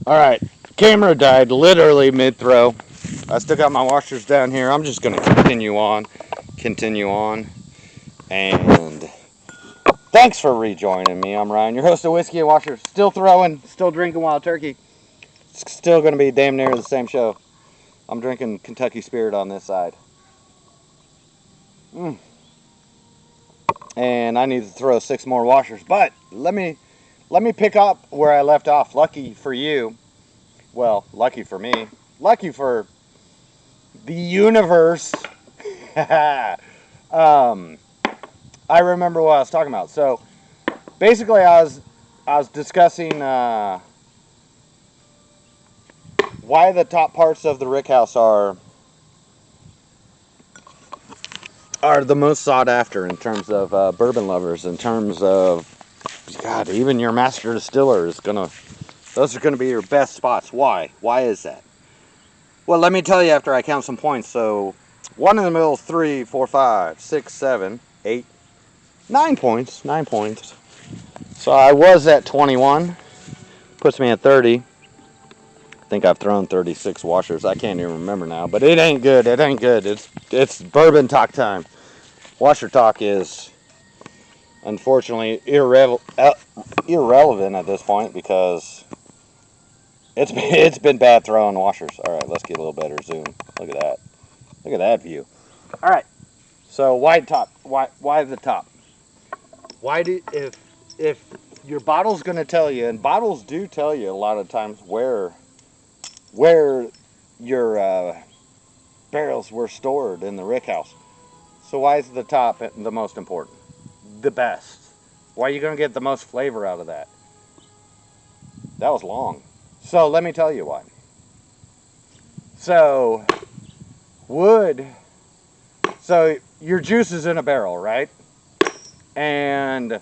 Alright, camera died literally mid-throw. I still got my washers down here. I'm just going to continue on. And thanks for rejoining me. I'm Ryan, your host of Whiskey and Washers. Still throwing, still drinking Wild Turkey. It's still going to be damn near the same show. I'm drinking Kentucky Spirit on this side. And I need to throw 6 more washers. But let me pick up where I left off. Lucky for you. Well, lucky for me. Lucky for the universe. I remember what I was talking about. So basically, I was discussing why the top parts of the rickhouse are the most sought after in terms of bourbon lovers. In terms of, God, even your master distiller is gonna. Those are gonna be your best spots. Why? Why is that? Well, let me tell you after I count some points. So, 1 in the middle, 3, 4, 5, 6, 7, 8, 9 points. 9 points. So I was at 21. Puts me at 30. I think I've thrown 36 washers. I can't even remember now. But it ain't good. It ain't good. It's bourbon talk time. Washer talk is unfortunately irrelevant at this point because it's been bad throwing washers. All right, let's get a little better zoom. Look at that. Look at that view. All right. So wide top. Why the top? Why do if your bottle's going to tell you, and bottles do tell you a lot of times where your barrels were stored in the rickhouse. So why is the top the most important? The best. Why are you going to get the most flavor out of that? That was long. So let me tell you why. So wood. So your juice is in a barrel, right? And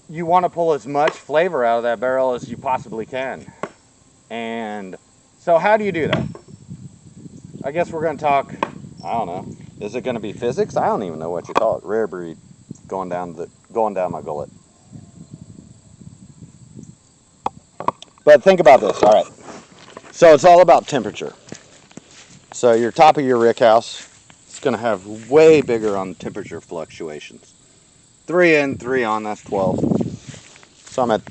you want to pull as much flavor out of that barrel as you possibly can. And so how do you do that? I guess we're going to talk, I don't know, is it going to be physics? I don't even know what you call it. Rare breed going down my gullet. But think about this. All right. So it's all about temperature. So your top of your rickhouse is going to have way bigger on temperature fluctuations. 3 in, 3 on, that's 12. So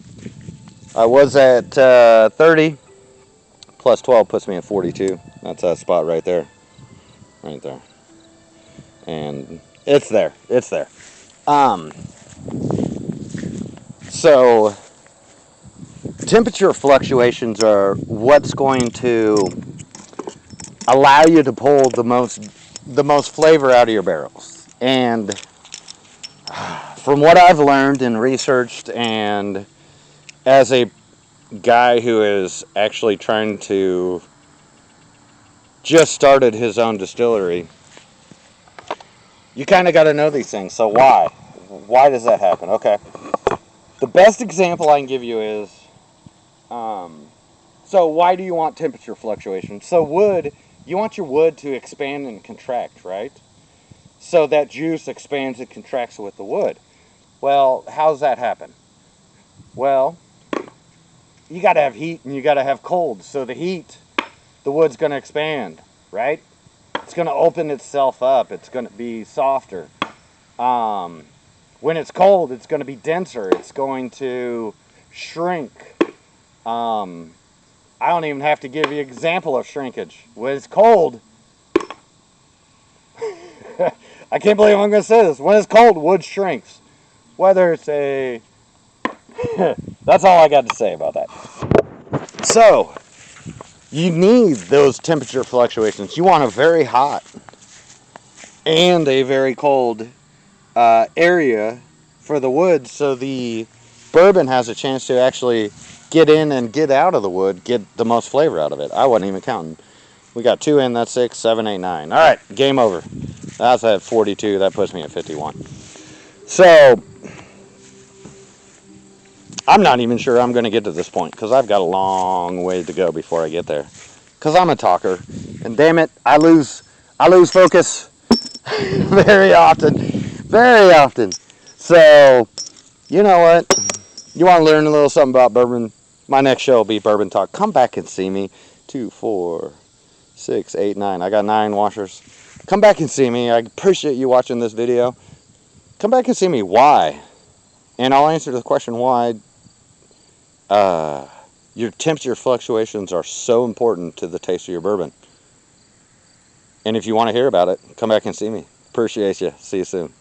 I was at 30, plus 12 puts me at 42. That's that spot right there. Right there. And it's there. It's there. So temperature fluctuations are what's going to allow you to pull the most flavor out of your barrels. And from what I've learned and researched, and as a guy who is actually trying to just started his own distillery, you kind of got to know these things. So why does that happen? Okay, the best example I can give you is so why do you want temperature fluctuation? So wood, you want your wood to expand and contract, right? So that juice expands and contracts with the wood. Well, how does that happen? Well, you got to have heat and you got to have cold. So the heat, the wood's going to expand, right? It's going to open itself up. It's going to be softer. When it's cold, it's going to be denser. It's going to shrink. I don't even have to give you an example of shrinkage. When it's cold, I can't believe I'm going to say this. When it's cold, wood shrinks. Whether it's a... That's all I got to say about that. So, you need those temperature fluctuations. You want a very hot and a very cold area for the wood so the bourbon has a chance to actually get in and get out of the wood, get the most flavor out of it. I wasn't even counting. We got 2 in, that's 6, 7, 8, 9. All right, game over. That's at 42. That puts me at 51. So, I'm not even sure I'm going to get to this point because I've got a long way to go before I get there. Because I'm a talker, and damn it, I lose focus very often. So, you know what? You want to learn a little something about bourbon? My next show will be Bourbon Talk. Come back and see me. 2, 4, 6, 8, 9. I got 9 washers. Come back and see me. I appreciate you watching this video. Come back and see me. Why? And I'll answer the question why. Your temperature fluctuations are so important to the taste of your bourbon. And if you want to hear about it, come back and see me. Appreciate you. See you soon.